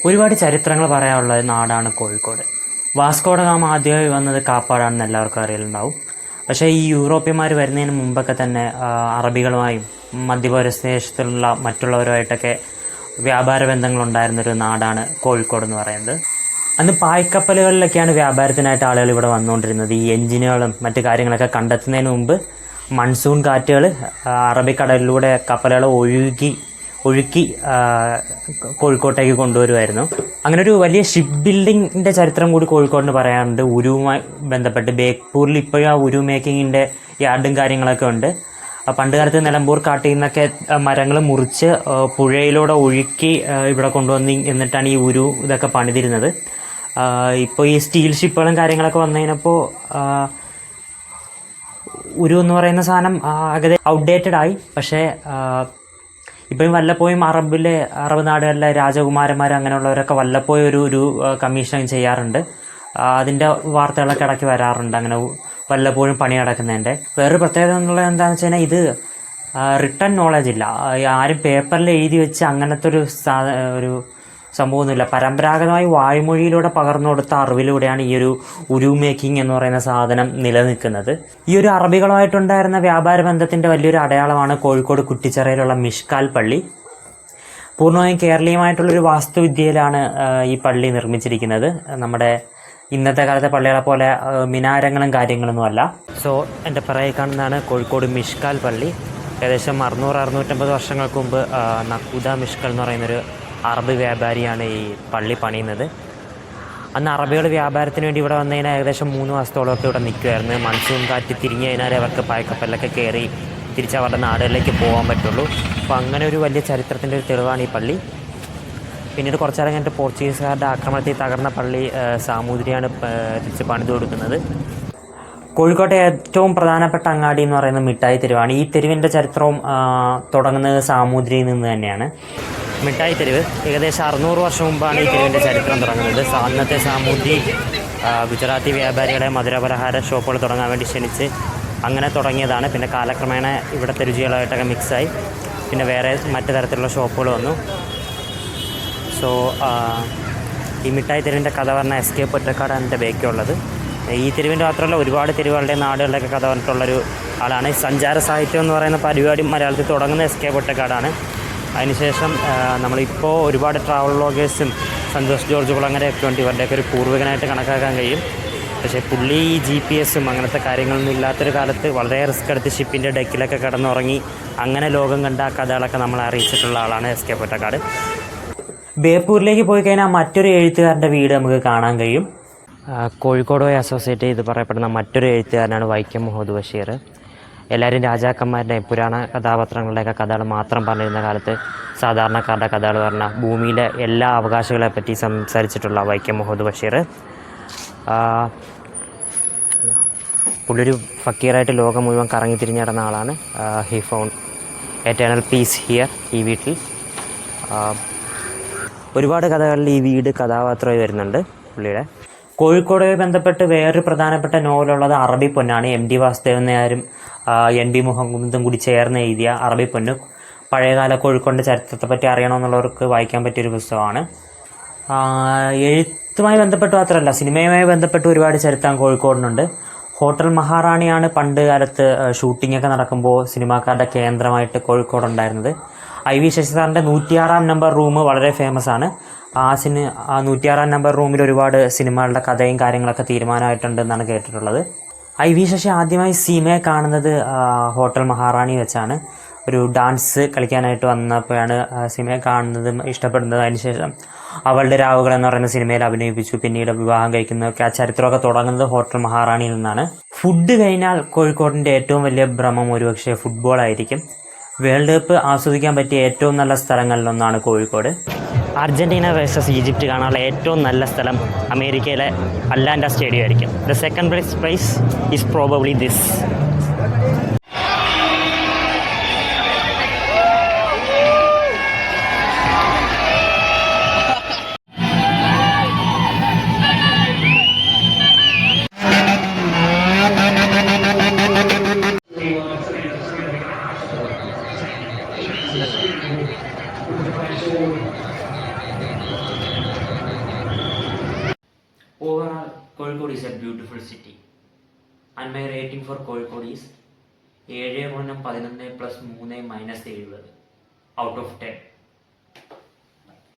ഒരുപാട് ചരിത്രങ്ങൾ പറയാനുള്ള നാടാണ് കോഴിക്കോട്. വാസ്കോഡ ഗാമ ആദ്യമായി വന്നത് കാപ്പാടാണെന്ന് എല്ലാവർക്കും അറിയലുണ്ടാവും. പക്ഷേ ഈ യൂറോപ്യന്മാർ വരുന്നതിന് മുമ്പൊക്കെ തന്നെ അറബികളുമായും മധ്യപൗരദേശത്തുള്ള മറ്റുള്ളവരുമായിട്ടൊക്കെ വ്യാപാര ബന്ധങ്ങളുണ്ടായിരുന്നൊരു നാടാണ് കോഴിക്കോട് എന്ന് പറയുന്നത്. അന്ന് പായ്ക്കപ്പലുകളിലൊക്കെയാണ് വ്യാപാരത്തിനായിട്ട് ആളുകൾ ഇവിടെ വന്നുകൊണ്ടിരുന്നത്. ഈ എഞ്ചിനുകളും മറ്റു കാര്യങ്ങളൊക്കെ കണ്ടെത്തുന്നതിന് മുമ്പ് മൺസൂൺ കാറ്റുകൾ അറബിക്കടലിലൂടെ കപ്പലുകൾ ഒഴുക്കി കോഴിക്കോട്ടേക്ക് കൊണ്ടുവരുമായിരുന്നു. അങ്ങനെ ഒരു വലിയ ഷിപ്പ് ബിൽഡിങ്ങിൻ്റെ ചരിത്രം കൂടി കോഴിക്കോടിന് പറയാനുണ്ട്. ഉരുവുമായി ബന്ധപ്പെട്ട് ബേപ്പൂരിൽ ഇപ്പോഴും ആ ഉരു മേക്കിങ്ങിൻ്റെ യാർഡും കാര്യങ്ങളൊക്കെ ഉണ്ട്. പണ്ട് കാലത്ത് നിലമ്പൂർ കാട്ടിൽ നിന്നൊക്കെ മരങ്ങൾ മുറിച്ച് പുഴയിലൂടെ ഒഴുക്കി ഇവിടെ കൊണ്ടുവന്ന് എന്നിട്ടാണ് ഈ ഉരു ഇതൊക്കെ പണിതിരുന്നത്. ഇപ്പോൾ ഈ സ്റ്റീൽ ഷിപ്പുകളും കാര്യങ്ങളൊക്കെ വന്നതിനപ്പോൾ ഉരു എന്ന് പറയുന്ന സാധനം ഔട്ട്ഡേറ്റഡ് ആയി. പക്ഷേ ഇപ്പം വല്ലപ്പോഴും അറബ് നാടുകളിലെ രാജകുമാരന്മാർ അങ്ങനെയുള്ളവരൊക്കെ വല്ലപ്പോഴും ഒരു കമ്മീഷൻ ചെയ്യാറുണ്ട്. അതിൻ്റെ വാർത്തകളൊക്കെ ഇടയ്ക്ക് വരാറുണ്ട്, അങ്ങനെ വല്ലപ്പോഴും പണി നടക്കുന്നതിൻ്റെ. വേറൊരു പ്രത്യേകത എന്നുള്ളത് എന്താണെന്ന് വെച്ച് കഴിഞ്ഞാൽ ഇത് റിട്ടൺ നോളജ് ഇല്ല. ആരും പേപ്പറിൽ എഴുതി വെച്ച് അങ്ങനത്തെ ഒരു സംഭവമൊന്നുമില്ല. പരമ്പരാഗതമായി വായ്മൊഴിയിലൂടെ പകർന്നു കൊടുത്ത അറിവിലൂടെയാണ് ഈ ഒരു ഉരു മേക്കിംഗ് എന്ന് പറയുന്ന സാധനം നിലനിൽക്കുന്നത്. ഈ ഒരു അറബികളുമായിട്ടുണ്ടായിരുന്ന വ്യാപാര ബന്ധത്തിൻ്റെ വലിയൊരു അടയാളമാണ് കോഴിക്കോട് കുറ്റിച്ചിറയിലുള്ള മിഷ്കാൽ പള്ളി. പൂർണ്ണമായും കേരളീയമായിട്ടുള്ളൊരു വാസ്തുവിദ്യയിലാണ് ഈ പള്ളി നിർമ്മിച്ചിരിക്കുന്നത്. നമ്മുടെ ഇന്നത്തെ കാലത്തെ പള്ളികളെ പോലെ മിനാരങ്ങളും കാര്യങ്ങളൊന്നുമല്ല. സോ എൻ്റെ പിറകിൽ കാണുന്നതാണ് കോഴിക്കോട് മിഷ്കാൽ പള്ളി. ഏകദേശം 600-650 വർഷങ്ങൾക്ക് മുമ്പ് നഖൂദ മിഷ്കൽ എന്ന് പറയുന്നൊരു അറബ് വ്യാപാരിയാണ് ഈ പള്ളി പണിയുന്നത്. അന്ന് അറബികൾ വ്യാപാരത്തിന് വേണ്ടി ഇവിടെ വന്നു കഴിഞ്ഞാൽ ഏകദേശം 3 മാസത്തോളമൊക്കെ ഇവിടെ നിൽക്കുമായിരുന്നു. മൺസൂൺ കാറ്റ് തിരിഞ്ഞു കഴിഞ്ഞാൽ അവർക്ക് പായ്ക്കപ്പലിലൊക്കെ കയറി തിരിച്ച് അവരുടെ നാടുകളിലേക്ക് പോകാൻ പറ്റുള്ളൂ. അപ്പോൾ അങ്ങനെ ഒരു വലിയ ചരിത്രത്തിൻ്റെ ഒരു തെളിവാണ് ഈ പള്ളി. പിന്നീട് കുറച്ചേരം കഴിഞ്ഞിട്ട് പോർച്ചുഗീസുകാരുടെ ആക്രമണത്തിൽ തകർന്ന പള്ളി സാമൂതിരിയാണ് തിരിച്ച് പണിത് കൊടുക്കുന്നത്. കോഴിക്കോട്ടെ ഏറ്റവും പ്രധാനപ്പെട്ട അങ്ങാടി എന്ന് പറയുന്നത് മിഠായി തെരുവാണ്. ഈ തെരുവിൻ്റെ ചരിത്രവും തുടങ്ങുന്നത് സാമൂതിരിയിൽ നിന്ന് തന്നെയാണ്. മിഠായി തെരുവ് ഏകദേശം 600 വർഷം മുമ്പാണ് ഈ തെരുവിൻ്റെ ചരിത്രം തുടങ്ങുന്നത്. അന്നത്തെ സാമൂതിരി ഗുജറാത്തി വ്യാപാരികളെ മധുരപലഹാര ഷോപ്പുകൾ തുടങ്ങാൻ വേണ്ടി ക്ഷണിച്ച് അങ്ങനെ തുടങ്ങിയതാണ്. പിന്നെ കാലക്രമേണ ഇവിടുത്തെ രുചികളായിട്ടൊക്കെ മിക്സായി പിന്നെ വേറെ മറ്റു തരത്തിലുള്ള ഷോപ്പുകൾ വന്നു. സോ ഈ മിഠായി തെരുവിൻ്റെ കഥ പറഞ്ഞ SK പൊറ്റക്കാടാണ് എൻ്റെ ബേക്കുള്ളത്. ഈ തെരുവിൻ്റെ മാത്രമല്ല ഒരുപാട് തെരുവുകളുടെ നാടുകളിലൊക്കെ കഥ പറഞ്ഞിട്ടുള്ളൊരു ആളാണ്. സഞ്ചാര സാഹിത്യം എന്ന് പറയുന്ന പരിപാടി മലയാളത്തിൽ തുടങ്ങുന്ന SK പൊറ്റക്കാടാണ്. അതിനുശേഷം നമ്മളിപ്പോൾ ഒരുപാട് ട്രാവൽ വ്ളോഗേഴ്സും സന്തോഷ് ജോർജ് കുളങ്ങരയൊക്കെ ഉണ്ട്. ഇവരുടെയൊക്കെ ഒരു പൂർവികനായിട്ട് കണക്കാക്കാൻ കഴിയും. പക്ഷേ പുള്ളി ഈ GPS അങ്ങനത്തെ കാര്യങ്ങളൊന്നും ഇല്ലാത്തൊരു കാലത്ത് വളരെ റിസ്ക് എടുത്ത് ഷിപ്പിൻ്റെ ഡെക്കിലൊക്കെ കിടന്നുറങ്ങി അങ്ങനെ ലോകം കണ്ട ആ കഥകളൊക്കെ നമ്മളെ അറിയിച്ചിട്ടുള്ള ആളാണ് SK പൊറ്റക്കാട്. ബേപ്പൂരിലേക്ക് പോയി കഴിഞ്ഞാൽ മറ്റൊരു എഴുത്തുകാരൻ്റെ വീട് നമുക്ക് കാണാൻ കഴിയും. കോഴിക്കോടുമായി അസോസിയേറ്റ് ചെയ്ത് പറയപ്പെടുന്ന മറ്റൊരു എഴുത്തുകാരനാണ് വൈക്കം മുഹമ്മദ് ബഷീർ. എല്ലാവരും രാജാക്കന്മാരുടെ പുരാണ കഥാപാത്രങ്ങളുടെയൊക്കെ കഥകൾ മാത്രം പറഞ്ഞിരുന്ന കാലത്ത് സാധാരണക്കാരുടെ കഥകൾ പറഞ്ഞ ഭൂമിയിലെ എല്ലാ അവകാശങ്ങളെപ്പറ്റി സംസാരിച്ചിട്ടുള്ള വൈക്കം മുഹമ്മദ് ബഷീർ പുള്ളിയൊരു ഫക്കീറായിട്ട് ലോകം മുഴുവൻ കറങ്ങി തിരിഞ്ഞ് നടന്ന ആളാണ്. He found eternal peace here, ഈ വീട്ടിൽ. ഒരുപാട് കഥകളിൽ ഈ വീട് കഥാപാത്രമായി വരുന്നുണ്ട് പുള്ളിയുടെ. കോഴിക്കോടുമായി ബന്ധപ്പെട്ട് വേറൊരു പ്രധാനപ്പെട്ട നോവലുള്ളത് അറബി പൊന്നാണ്. MD വാസുദേവൻ നായരും NB മുഹമ്മദും കൂടി ചേർന്ന് എഴുതിയ അറബി പൊന്ന്. പഴയകാല കോഴിക്കോടിൻ്റെ ചരിത്രത്തെപ്പറ്റി അറിയണമെന്നുള്ളവർക്ക് വായിക്കാൻ പറ്റിയൊരു പുസ്തകമാണ്. എഴുത്തുമായി ബന്ധപ്പെട്ട് മാത്രമല്ല സിനിമയുമായി ബന്ധപ്പെട്ട് ഒരുപാട് ചരിത്രം കോഴിക്കോടിനുണ്ട്. ഹോട്ടൽ മഹാറാണിയാണ് പണ്ട് കാലത്ത് ഷൂട്ടിങ്ങൊക്കെ നടക്കുമ്പോൾ സിനിമാക്കാരുടെ കേന്ദ്രമായിട്ട് കോഴിക്കോടുണ്ടായിരുന്നത്. IV ശശി സാറിൻ്റെ 106-ാം നമ്പർ റൂം വളരെ ഫേമസ് ആണ്. ആ 106-ാം നമ്പർ റൂമിൽ ഒരുപാട് സിനിമകളുടെ കഥയും കാര്യങ്ങളൊക്കെ തീരുമാനമായിട്ടുണ്ടെന്നാണ് കേട്ടിട്ടുള്ളത്. IV ശശി ആദ്യമായി സീമയെ കാണുന്നത് ഹോട്ടൽ മഹാറാണി വെച്ചാണ്. ഒരു ഡാൻസ് കളിക്കാനായിട്ട് വന്നപ്പോഴാണ് സീമയെ കാണുന്നതും ഇഷ്ടപ്പെടുന്നത്. അതിനുശേഷം അവളുടെ രാവുകൾ എന്ന് പറയുന്ന സിനിമയിൽ അഭിനയിപ്പിച്ചു. പിന്നീട് വിവാഹം കഴിക്കുന്നതൊക്കെ ആ ചരിത്രമൊക്കെ തുടങ്ങുന്നത് ഹോട്ടൽ മഹാറാണിയിൽ നിന്നാണ്. ഫുഡ് കഴിഞ്ഞാൽ കോഴിക്കോടിൻ്റെ ഏറ്റവും വലിയ ഭ്രമം ഒരുപക്ഷെ ഫുട്ബോളായിരിക്കും. വേൾഡ് കപ്പ് ആസ്വദിക്കാൻ പറ്റിയ ഏറ്റവും നല്ല സ്ഥലങ്ങളിലൊന്നാണ് കോഴിക്കോട്. അർജൻറ്റീന വേഴ്സസ് ഈജിപ്റ്റ് കാണാനുള്ള ഏറ്റവും നല്ല സ്ഥലം അമേരിക്കയിലെ അറ്റ്ലാന്റ സ്റ്റേഡിയം ആയിരിക്കും. The second place is probably this. overall, Kozhikode is a beautiful city. And my rating for Kozhikode is 7 + 11 + 3 - 70 out of 10.